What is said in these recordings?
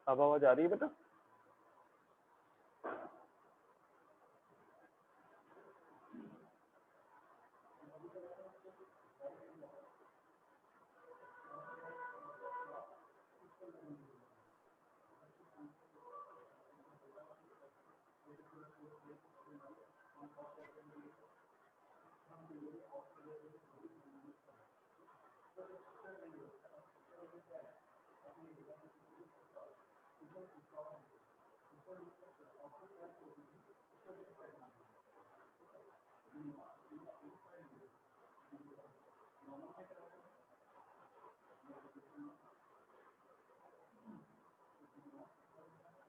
अब आवाज आ रही है बेटा?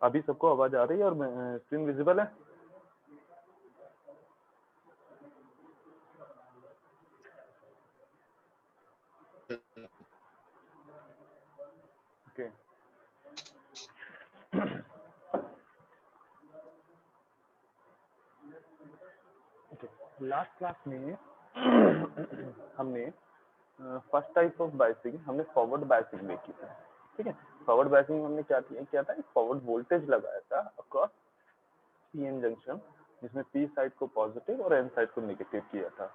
अभी सबको आवाज आ रही है और स्क्रीन विजिबल है? ओके। लास्ट क्लास में हमने फर्स्ट टाइप ऑफ बायसिंग हमने फॉरवर्ड बायसिंग में की थी। ठीक है, फॉरवर्ड बायसिंग हमने क्या था, एक फॉरवर्ड वोल्टेज लगाया था अक्रॉस पीएन जंक्शन, जिसमें पी साइड को पॉजिटिव और एन साइड को नेगेटिव किया था।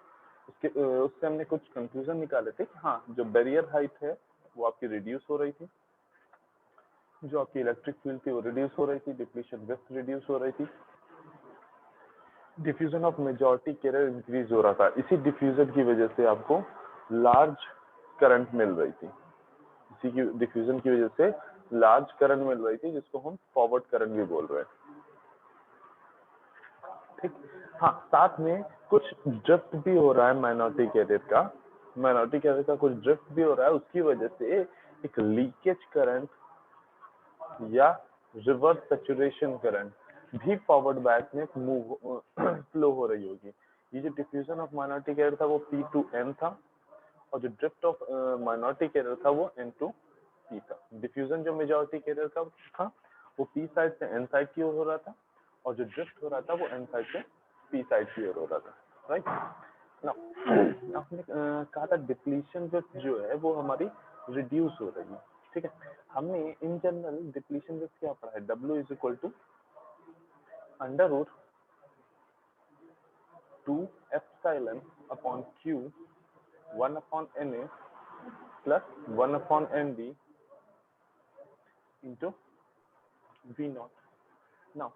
उससे हमने कुछ कंक्लूजन निकाले थे कि हाँ, जो बैरियर हाइट है वो आपकी रिड्यूस हो रही थी, जो आपकी इलेक्ट्रिक फील्ड थी वो रिड्यूस हो रही थी, डिप्लीशन विड्थ रिड्यूस हो रही थी, diffusion of majority carrier increase हो रहा था। इसी डिफ्यूजन की वजह से आपको लार्ज करंट मिल रही थी, इसी की डिफ्यूजन की वजह से लार्ज करंट मिल रही थी, जिसको हम फॉरवर्ड करंट भी बोल रहे हैं। ठीक, हाँ, साथ में कुछ ड्रिफ्ट भी हो रहा है माइनॉरिटी कैरियर का कुछ ड्रिफ्ट भी हो रहा है। उसकी वजह से एक लीकेज करंट या रिवर्स सैचुरेशन करंट भी फॉरवर्ड बैक में मूव फ्लो हो रही होगी। ये जो डिफ्यूजन ऑफ माइनॉरिटी कैरियर था वो पी टू एन था, और जो ड्रिफ्ट ऑफ माइनॉरिटी कैरियर था वो एन टू पी था। डिफ्यूजन जो मेजॉरिटी कैरियर का था वो पी साइड से एन साइड की ओर हो रहा था, और जो ड्रिफ्ट हो रहा था वो एन साइड से पी साइड की ओर हो रहा था। राइट ना, आपने कहा था डिप्लीशन जो है वो हमारी रिड्यूस हो रही है। ठीक है, हमने इन जनरल डिप्लीशन विथ क्या पढ़ा है, W is equal to under root 2 epsilon upon Q 1 upon Na plus 1 upon Nd into V naught. Now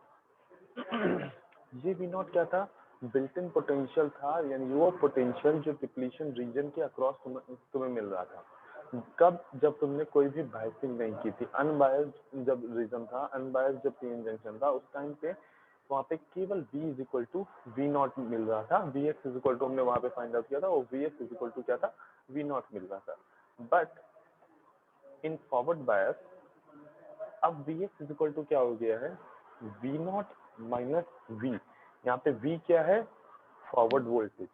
ये वी नॉट क्या था, बिल्ट इन पोटेंशियल था, यानी वो पोटेंशियल जो डिप्लीशन रीजन के अक्रॉस तुम्हें मिल रहा था। कब, जब तुमने कोई भी बायसिंग नहीं की थी, अनबायस्ड जब रीजन था, अनबायस्ड जब पीएन जंक्शन था, उस टाइम पे वहाँ पे केवल V is equal to V not मिल रहा था। Vx इज इक्वल टू हमने वहाँ पे फाइंड आउट किया था, और Vx इज इक्वल टू क्या था, वी नॉट मिल रहा था। बट इन फॉरवर्ड बायस अब Vx इज इक्वल टू क्या हो गया है, वी नॉट माइनस वी। यहाँ पे V क्या है, फॉरवर्ड वोल्टेज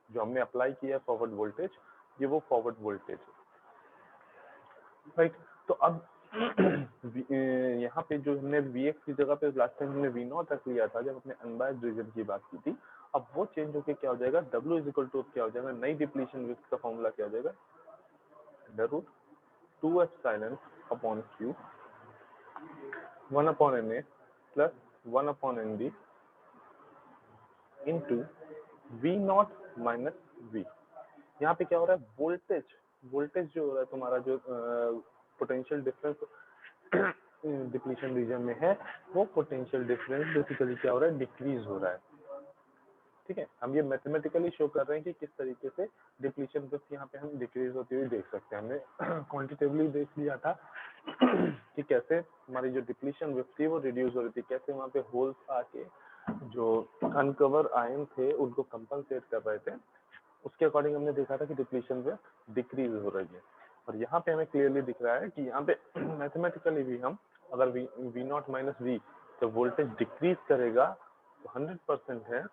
जो हमने अप्लाई किया है, फॉरवर्ड वोल्टेज, ये वो फॉरवर्ड वोल्टेज है। राइट, तो अब यहाँ पे जो हमने Vx की जगह पे लास्ट टाइम हमने V नॉट रख लिया था जब अपने अनबायस्ड रीजन की बात की थी, अब वो चेंज होके क्या हो जाएगा, W इज इक्वल टू क्या हो जाएगा, नई डिप्लीशन विड्थ का फॉर्मूला क्या हो जाएगा, under root 2 epsilon upon Q 1 upon Na plus 1 upon Nd into V naught minus V. यहाँ पे क्या हो रहा है, वोल्टेज जो हो रहा है तुम्हारा, जो पोटेंशियल डिफरेंस डिप्लीशन रीजन में है, वो पोटेंशियल डिफरेंस बेसिकली क्या हो रहा है, डिक्रीज हो रहा है। ठीक है, हम ये मैथमेटिकली शो कर रहे हैं कि किस तरीके से डिप्लीशन विड्थ यहाँ पे हम डिक्रीज होती हुई देख सकते हैं। हमने क्वांटिटेटिवली देख लिया था कि कैसे हमारी जो डिप्लीशन विड्थ थी वो रिड्यूस हो रही थी, कैसे वहाँ पे होल्स आके जो अनकवर आयन थे उनको कंपनसेट कर रहे थे, उसके अकॉर्डिंग हमने देखा था कि डिप्लीशन विड्थ डिक्रीज हो रही है। और यहाँ पे हमें क्लियरली दिख रहा है कि यहाँ पे मैथमेटिकली भी हम अगर वी नॉट माइनस वी तो वोल्टेज डिक्रीज करेगा, तो 100% है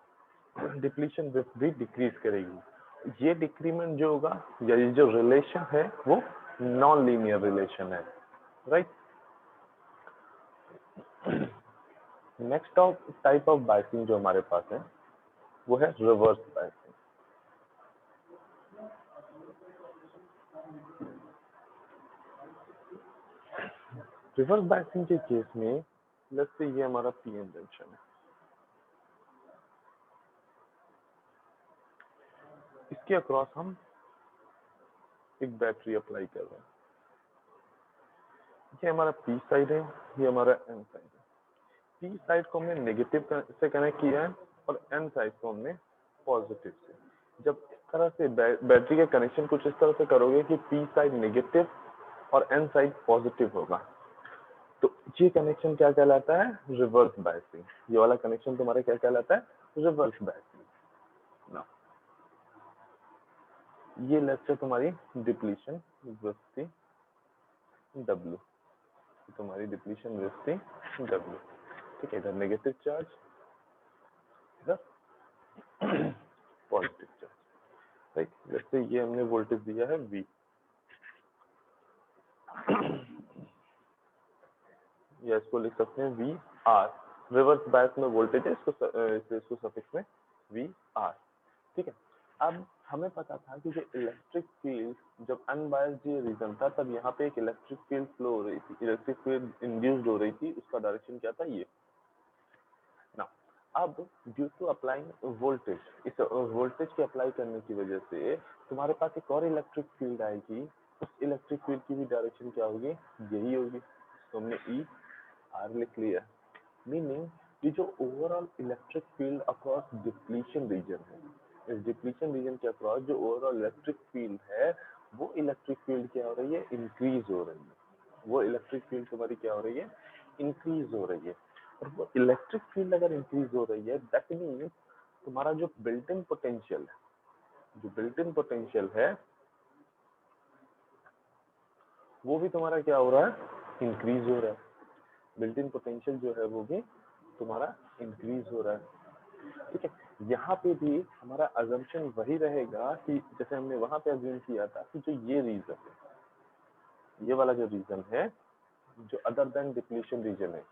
डिप्लीशन विड्थ भी डिक्रीज करेगी। ये डिक्रीमेंट जो होगा या ये जो रिलेशन है वो नॉन लीनियर रिलेशन है। Right, next type of biasing जो हमारे पास है वो है रिवर्स बायसिंग। रिवर्स बायसिंग के केस में लेट्स से ये हमारा पीएन जंक्शन है, इसके अक्रॉस हम एक बैटरी अप्लाई कर रहे हैं। ये हमारा पी साइड है, ये हमारा एन साइड है। पी साइड को हमने नेगेटिव से कनेक्ट किया है और एन साइड को हमने पॉजिटिव से। जब इस तरह से बैटरी का कनेक्शन कुछ इस तरह से करोगे कि पी साइड नेगेटिव और एन साइड पॉजिटिव होगा, तो ये कनेक्शन क्या कहलाता है? Reverse biasing. ये वाला कनेक्शन तुम्हारा क्या कहलाता है? रिवर्स बायसिंग ना। ये लेट्स से तुम्हारी डिप्लीशन वेलोसिटी W, तुम्हारी डिप्लीशन वेलोसिटी W। ठीक है, इधर नेगेटिव चार्ज, इधर positive charge, right. Let's say ये हमने वोल्टेज दिया है V, या इसको लिख सकते हैं वी आर। रिवर्स बायस में वोल्टेज है, इसको सफिक्स में वी आर। ठीक है, अब हमें पता था कि जो इलेक्ट्रिक फील्ड जब अनबायस्ड रीजन था तब यहाँ पे एक इलेक्ट्रिक फील्ड फ्लो हो रही थी, इलेक्ट्रिक फील्ड इंड्यूस्ड हो रही थी, उसका डायरेक्शन क्या था? ये ना। अब ड्यू टू अप्लाइंग वोल्टेज, इस वोल्टेज के अप्लाई करने की वजह से तुम्हारे पास एक और इलेक्ट्रिक फील्ड आएगी, उस इलेक्ट्रिक फील्ड की भी डायरेक्शन क्या होगी? यही होगी। तो हमने ई आर लिख लिया। मीनिंग ये जो overall electric field across depletion region है, इस डिप्लीशन रीजन के अक्रॉस जो ओवरऑल इलेक्ट्रिक फील्ड है, वो इलेक्ट्रिक फील्ड क्या हो रही है? इंक्रीज हो रही है। वो इलेक्ट्रिक फील्ड तुम्हारी क्या हो रही है? इंक्रीज हो रही है। और वो इलेक्ट्रिक फील्ड अगर इंक्रीज हो रही है, दैट मीन्स तुम्हारा जो बिल्ट इन पोटेंशियल है, जो बिल्ट इन पोटेंशियल है वो भी तुम्हारा क्या हो रहा है? इंक्रीज हो रहा है। बिल्ट इन पोटेंशियल जो है वो भी तुम्हारा इंक्रीज हो रहा है। ठीक है, यहाँ पे भी हमारा अजम्पशन वही रहेगा कि जैसे हमने वहां पे अज्यूम किया था कि जो ये रीजन है, ये वाला जो रीजन है, जो अदर देन डिप्लीशन रीजन है,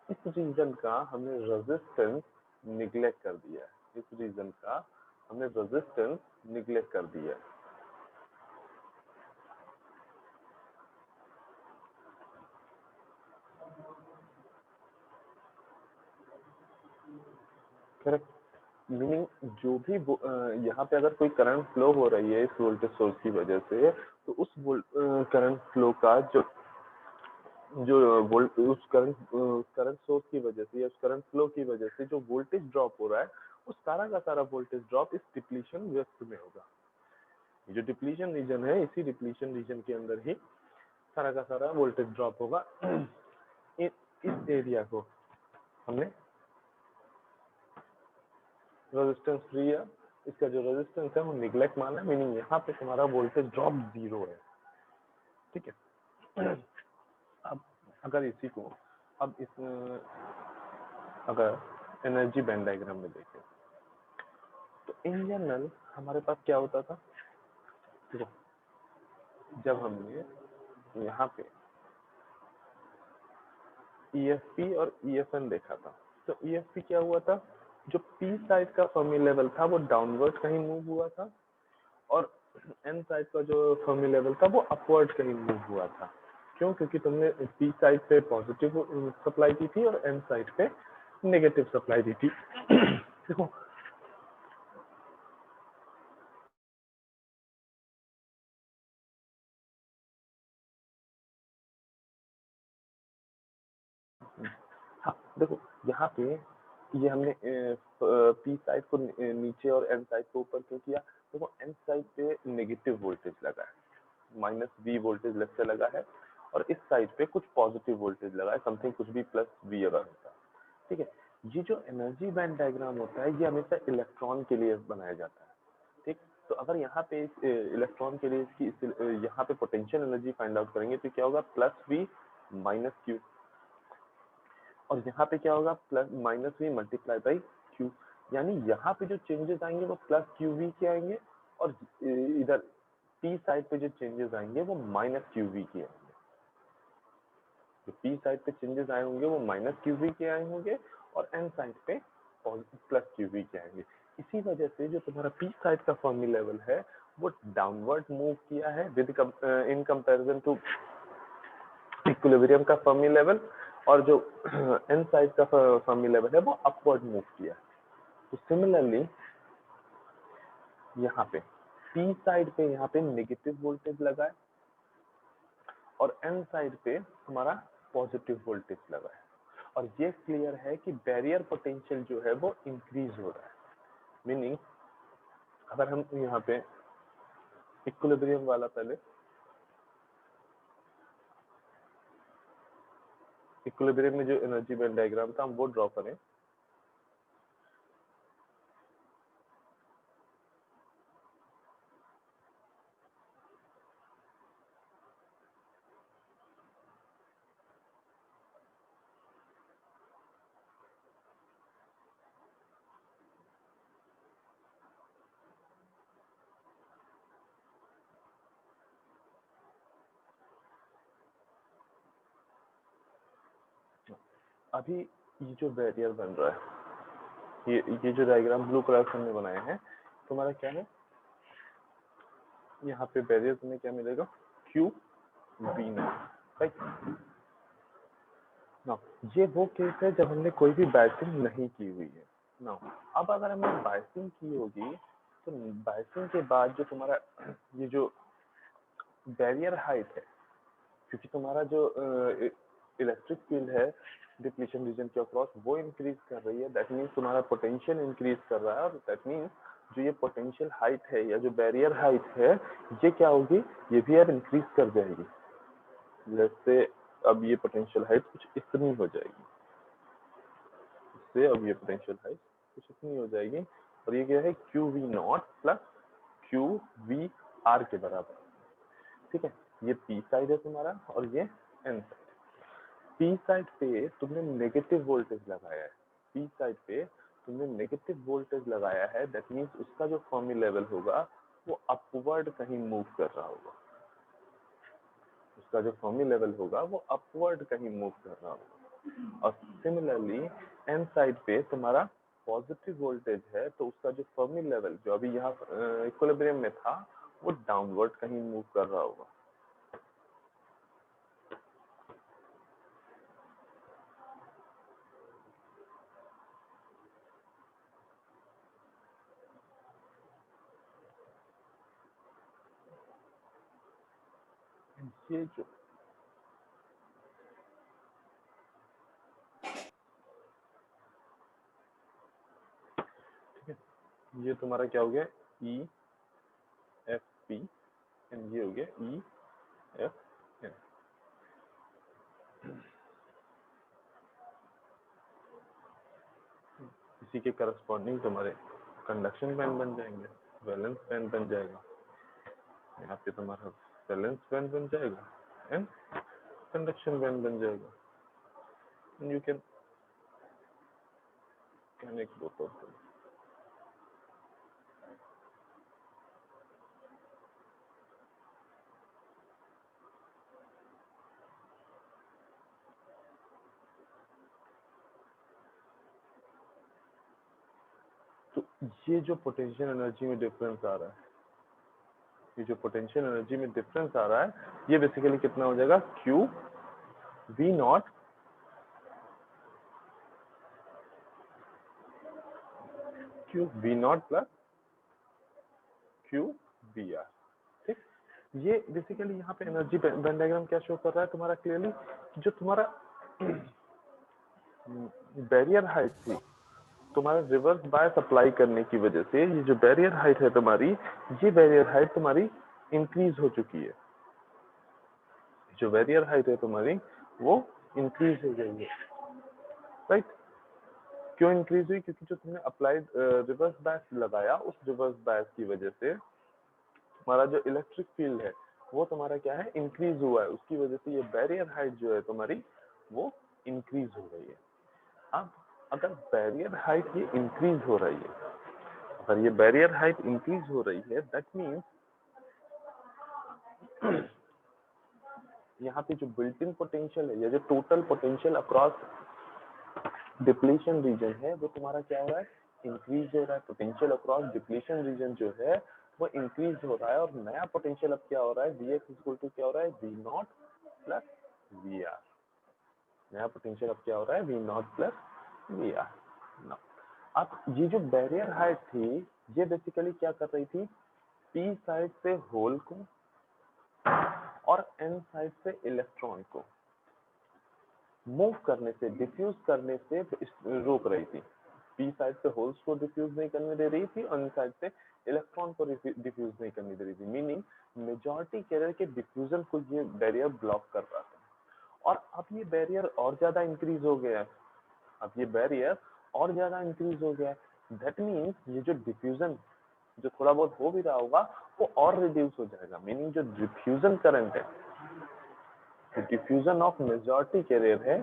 इस रीजन का हमने रेजिस्टेंस निग्लेक्ट कर दिया है। इस रीजन का हमने रेजिस्टेंस निग्लेक्ट कर दिया है। करेक्ट। मीनिंग जो भी यहाँ पे अगर कोई करंट फ्लो हो रही है इस वोल्टेज सोर्स की वजह से, तो उस करंट फ्लो का जो जो वोल्ट उस करंट सोर्स की वजह से या उस करंट फ्लो की वजह से जो वोल्टेज ड्रॉप हो रहा है, उस सारा का सारा वोल्टेज ड्रॉप इस डिप्लीशन वेस्ट में होगा। ये जो डिप्लीशन रीजन है, इसी डिप्लीशन रीजन के अंदर ही सारा का सारा वोल्टेज ड्रॉप होगा। इस एरिया को हमने रेजिस्टेंस फ्री है, इसका जो रेजिस्टेंस है वो निग्लेक्ट माना, मीनिंग यहाँ पे तुम्हारा वोल्टेज ड्रॉप 0 है। ठीक है, अब अगर इसी को अब इस अगर एनर्जी बैंड डायग्राम में देखें तो इन जनरल हमारे पास क्या होता था? देखो, जब हमने यहाँ पे EFP और EFN देखा था, तो EFP क्या हुआ था? जो P साइड का फर्मी लेवल था वो डाउनवर्ड कहीं मूव हुआ था, और N साइड का जो फर्मी लेवल था वो अपवर्ड कहीं मूव हुआ था। क्यों? क्योंकि तुमने P साइड पे पॉजिटिव सप्लाई दी थी और N साइड पे नेगेटिव सप्लाई दी थी। देखो, हाँ देखो, यहाँ पे ये हमने पी साइड को नीचे और एन साइड को ऊपर क्यों किया? देखो, एन साइड पे नेगेटिव वोल्टेज लगा है, -V वोल्टेज लेफ्ट से लगा है, और इस साइड पे कुछ पॉजिटिव वोल्टेज लगा है, समथिंग कुछ भी +V अगर होता है। ठीक है, ये जो एनर्जी बैंड डायग्राम होता है ये हमेशा इलेक्ट्रॉन के लिए बनाया जाता है। ठीक, तो अगर यहाँ पे इलेक्ट्रॉन के लिए इसकी यहाँ पे पोटेंशियल एनर्जी फाइंड आउट करेंगे तो क्या होगा? +V -Q, और यहाँ पे क्या होगा? -V multiply by Q। यानी यहाँ पे जो चेंजेस आएंगे वो +QV के आएंगे, और इधर P साइड पे जो चेंजेस आएंगे वो -QV के आएंगे। जो P साइड पे चेंजेस आए होंगे वो -QV के आए होंगे, और N साइड पे +QV के आएंगे। इसी वजह से जो तुम्हारा P साइड का फर्मी लेवल है वो डाउनवर्ड मूव किया है with in comparison to equilibrium का फर्मी लेवल और जो एन साइड का फर्मी लेवल है वो अपवर्ड मूव किया। तो सिमिलरली यहाँ पे पी साइड पे यहाँ पे नेगेटिव वोल्टेज लगा है और एन साइड पे हमारा पॉजिटिव वोल्टेज लगा है, और ये क्लियर है कि बैरियर पोटेंशियल जो है वो इंक्रीज हो रहा है। मीनिंग अगर हम यहाँ पे इक्विलिब्रियम वाला पहले इक्विलिब्रियम में जो एनर्जी बैंड डायग्राम था हम वो ड्रॉ करें, अभी ये जो बैरियर बन रहा है, ये जो डायग्राम ब्लू कलर से हमने बनाए हैं, तुम्हारा क्या है, यहाँ पे बैरियर तुम्हें क्या मिलेगा, क्यू वी नॉट, राइट ना। ये वो केस है जब हमने कोई भी बाइसिंग नहीं की हुई है ना। अब अगर हमने बाइसिंग की होगी तो बाइसिंग के बाद जो तुम्हारा ये जो बैरियर हाइट है, क्योंकि तुम्हारा जो इलेक्ट्रिक फील्ड है डिप्लीशन रीजन के अक्रॉस वो इंक्रीज कर रही है, दैट मीन्स तुम्हारा पोटेंशियल इंक्रीज कर रहा है, और दैट मीन्स जो ये पोटेंशियल हाइट है या जो बैरियर हाइट है ये क्या होगी, ये भी अब इंक्रीज कर जाएगी। जैसे अब ये पोटेंशियल हाइट कुछ इतनी हो जाएगी, इससे अब ये पोटेंशियल हाइट कुछ इतनी हो जाएगी, और ये क्या है, Q V naught plus Q V R के बराबर। ठीक है, ये पी साइड है तुम्हारा और ये एन साइड। पी साइड पे तुमने नेगेटिव वोल्टेज लगाया है, पी साइड पे तुमने नेगेटिव वोल्टेज लगाया है, दैट मीन्स उसका जो फर्मी लेवल होगा वो अपवर्ड कहीं मूव कर रहा होगा, उसका जो फर्मी लेवल होगा वो अपवर्ड कहीं मूव कर रहा होगा। और सिमिलरली एन साइड पे तुम्हारा पॉजिटिव वोल्टेज है, तो उसका जो फर्मी लेवल जो अभी यहाँ इक्विलिब्रियम में था वो डाउनवर्ड कहीं मूव कर रहा होगा। ये जो ये तुम्हारा क्या हो गया, ई एफ पी एंड ये हो गया ई एफ एन। इसी के करस्पॉन्डिंग तुम्हारे कंडक्शन बैंड बन जाएंगे, वैलेंस बैंड बन जाएगा, यहाँ पे तुम्हारा वैलेंस बैंड बन जाएगा एंड कंडक्शन बैंड बन जाएगा, and you can connect both of them. तो ये जो पोटेंशियल एनर्जी में डिफरेंस आ रहा है, ये जो पोटेंशियल एनर्जी में डिफरेंस आ रहा है, ये बेसिकली कितना हो जाएगा, Q V naught plus Q V R. ठीक, ये बेसिकली यहाँ पे एनर्जी बैंड डायग्राम क्या शो कर रहा है तुम्हारा क्लियरली, जो तुम्हारा बैरियर हाइट थी, तुम्हारा रिवर्स बायस अप्लाई करने की वजह से ये जो बैरियर हाइट है तुम्हारी, ये बैरियर हाइट तुम्हारी इंक्रीज हो चुकी है, जो बैरियर हाइट है तुम्हारी वो इंक्रीज हो गई है, राइट। क्यों इंक्रीज हुई, क्योंकि जो तुमने अप्लाइड रिवर्स बायस लगाया, उस रिवर्स बायस की वजह से तुम्हारा जो इलेक्ट्रिक फील्ड है वो तुम्हारा क्या है, इंक्रीज हुआ है, उसकी वजह से ये बैरियर हाइट जो है तुम्हारी वो इंक्रीज हो गई है। अब अगर बैरियर हाइट ये इंक्रीज हो रही है, अगर ये बैरियर हाइट इंक्रीज हो रही है, दैट मीन्स यहाँ पे जो बिल्ट इन पोटेंशियल है या जो total potential across depletion region है वो तुम्हारा क्या हो रहा है, इंक्रीज हो रहा है। पोटेंशियल अक्रॉस डिप्लीशन रीजन जो है वो इंक्रीज हो रहा है, और नया पोटेंशियल अब क्या हो रहा है, वी एक्स इक्वल टू क्या हो रहा है, V naught plus V R. नया पोटेंशियल अब क्या हो रहा है, V naught plus V R. अब ये जो बैरियर हाइट थी ये बेसिकली क्या कर रही थी, पी साइड से होल को और एन साइड से इलेक्ट्रॉन को मूव करने से, डिफ्यूज करने से रोक रही थी। पी साइड से होल्स को डिफ्यूज नहीं करने दे रही थी और एन साइड से इलेक्ट्रॉन को डिफ्यूज नहीं करने दे रही थी। मीनिंग मेजॉरिटी कैरियर के डिफ्यूजन को ये बैरियर ब्लॉक कर रहा था। और अब ये बैरियर और ज्यादा इंक्रीज हो गया है, अब ये बैरियर और ज्यादा इंक्रीज हो गया है। दैट मीन्स ये जो डिफ्यूजन जो थोड़ा बहुत हो भी रहा होगा वो और रिड्यूस हो जाएगा। मीनिंग जो डिफ्यूजन करंट है, डिफ्यूजन ऑफ मेजॉरिटी कैरियर है,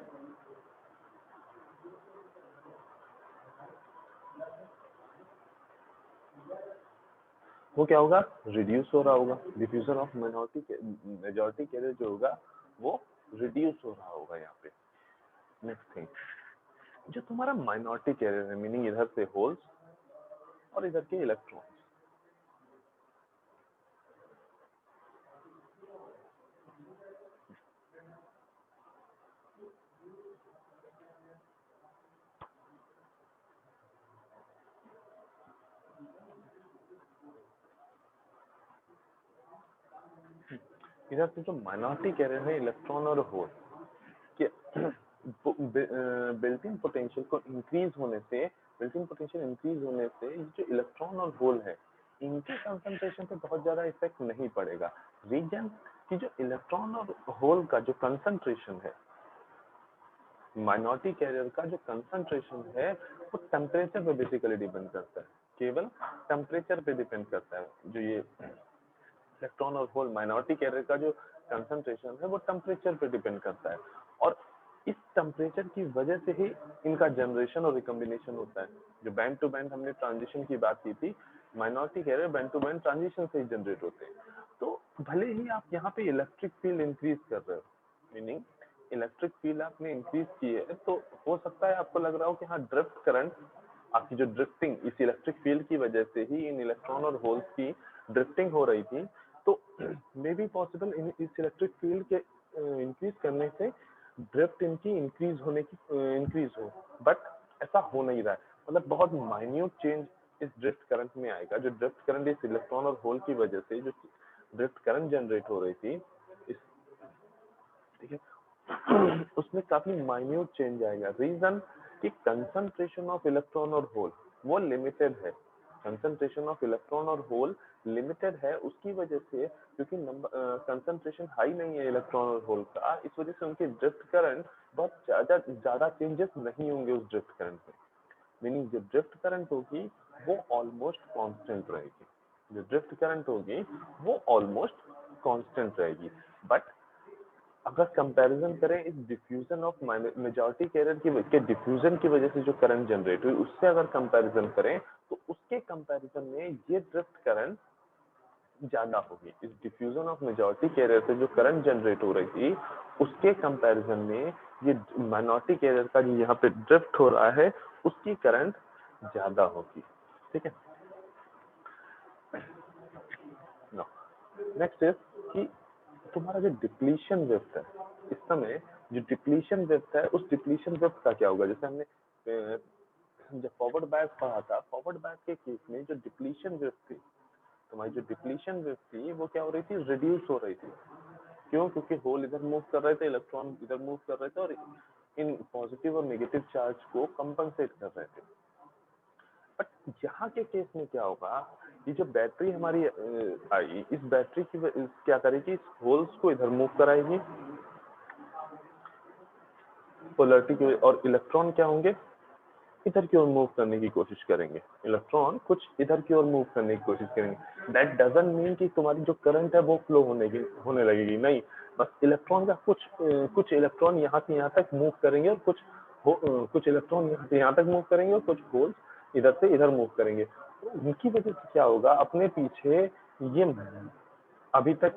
वो क्या होगा, रिड्यूस हो रहा होगा। डिफ्यूजन ऑफ मेजॉरिटी कैरियर जो होगा वो रिड्यूस हो रहा होगा यहाँ पे। नेक्स्ट थिंग, जो तुम्हारा माइनॉरिटी कैरियर है, मीनिंग इधर से होल्स और इधर के इलेक्ट्रॉन, इधर से जो माइनॉरिटी कैरियर है इलेक्ट्रॉन और होल के बिल्ट इन पोटेंशियल को इंक्रीज होने से, बिल्ट इन पोटेंशियल इंक्रीज होने से जो इलेक्ट्रॉन और होल है इनके कंसंट्रेशन पे बहुत ज्यादा इफेक्ट नहीं पड़ेगा। रीजन की जो इलेक्ट्रॉन और होल का जो कंसंट्रेशन है, माइनॉरिटी कैरियर का जो कंसंट्रेशन है वो टेम्परेचर पे बेसिकली डिपेंड करता है, केवल टेम्परेचर पे डिपेंड करता है। जो ये इलेक्ट्रॉन और होल माइनॉरिटी कैरियर का जो कंसंट्रेशन है वो टेम्परेचर पे डिपेंड करता है और इस टेम्परेचर की वजह से ही इनका जनरेशन और रिकॉम्बिनेशन होता है। जो बैंड टू बैंड हमने ट्रांजिशन की बात की थी, minority carrier band to band transition से ही जनरेट होते हैं। तो भले ही आप यहाँ पे इलेक्ट्रिक फील्ड इंक्रीज कर रहे हो, मीनिंग इलेक्ट्रिक फील्ड आपने इंक्रीज की है, तो हो सकता है आपको लग रहा हो कि हाँ ड्रिफ्ट करंट, आपकी जो ड्रिफ्टिंग इस इलेक्ट्रिक फील्ड की वजह से ही इन इलेक्ट्रॉन और होल्स की ड्रिफ्टिंग हो रही थी, तो मे बी पॉसिबल इस इलेक्ट्रिक फील्ड के इंक्रीज करने से ड्रिफ्ट इनकी इंक्रीज हो, बट ऐसा हो नहीं रहा है। मतलब बहुत माइन्यूट चेंज इस ड्रिफ्ट करंट में आएगा। जो ड्रिफ्ट करंट इस इलेक्ट्रॉन और होल की वजह से जो ड्रिफ्ट करंट जनरेट हो रही थी इस, ठीक है, उसमें काफी माइन्यूट चेंज आएगा। रीजन कि कंसंट्रेशन ऑफ इलेक्ट्रॉन और होल वो लिमिटेड है, कंसंट्रेशन ऑफ इलेक्ट्रॉन और होल लिमिटेड है, उसकी वजह से क्योंकि कंसंट्रेशन हाई नहीं है इलेक्ट्रॉन और होल का, इस वजह से उनके ड्रिफ्ट करंट बहुत ज्यादा चेंजेस नहीं होंगे उस ड्रिफ्ट करंट में। मीनिंग जो ड्रिफ्ट करंट होगी वो ऑलमोस्ट कांस्टेंट रहेगी, जो ड्रिफ्ट करंट होगी वो ऑलमोस्ट कांस्टेंट रहेगी। बट अगर कंपैरिजन करें इस डिफ्यूजन ऑफ मेजॉरिटी कैरियर के डिफ्यूजन की वजह से जो करंट जनरेट हुई उससे अगर कंपैरिजन करें तो उसके कंपैरिजन में ये ड्रिफ्ट करंट ज्यादा होगी। इस डिफ्यूजन ऑफ मेजॉरिटी कैरियर से जो करंट जनरेट हो रही थी उसके कंपैरिजन में ये माइनॉरिटी कैरियर का जो यहाँ पे ड्रिफ्ट हो रहा है उसकी करंट ज्यादा होगी। ठीक है, नेक्स्ट इज कि तुम्हारा जो डिप्लीशन वेव्स है इस समय, जो डिप्लीशन वेव्स है उस डिप्लीशन वेव्स का क्या होगा। जैसे हमने जब फॉरवर्ड बायस पढ़ा था, फॉरवर्ड बायस के केस में जो डिप्लीशन वेव्स थी, तुम्हारी जो डिप्लीशन वेव थी वो क्या हो रही थी, रिड्यूस हो रही थी। क्यों, क्योंकि होल इधर मूव कर रहे थे, इलेक्ट्रॉन इधर मूव कर रहे थे और इन पॉजिटिव और नेगेटिव चार्ज को कंपनसेट कर रहे थे। बट यहाँ के केस में क्या होगा, ये जो बैटरी हमारी आई, इस बैटरी की क्या करेगी, इस होल्स को इधर मूव कराएगी पोलरिटी की, और इलेक्ट्रॉन क्या होंगे, इधर की ओर मूव करने की कोशिश करेंगे। इलेक्ट्रॉन कुछ इधर की ओर मूव करने की कोशिश करेंगे। दैट डजंट मीन कि तुम्हारी जो करंट है वो फ्लो होने लगेगी, नहीं, बस इलेक्ट्रॉन का कुछ इलेक्ट्रॉन यहाँ से यहाँ तक मूव करेंगे और कुछ इलेक्ट्रॉन यहाँ से यहाँ तक मूव करेंगे और कुछ होल्स इधर से इधर मूव करेंगे। तो उनकी वजह से क्या होगा, अपने पीछे ये अभी तक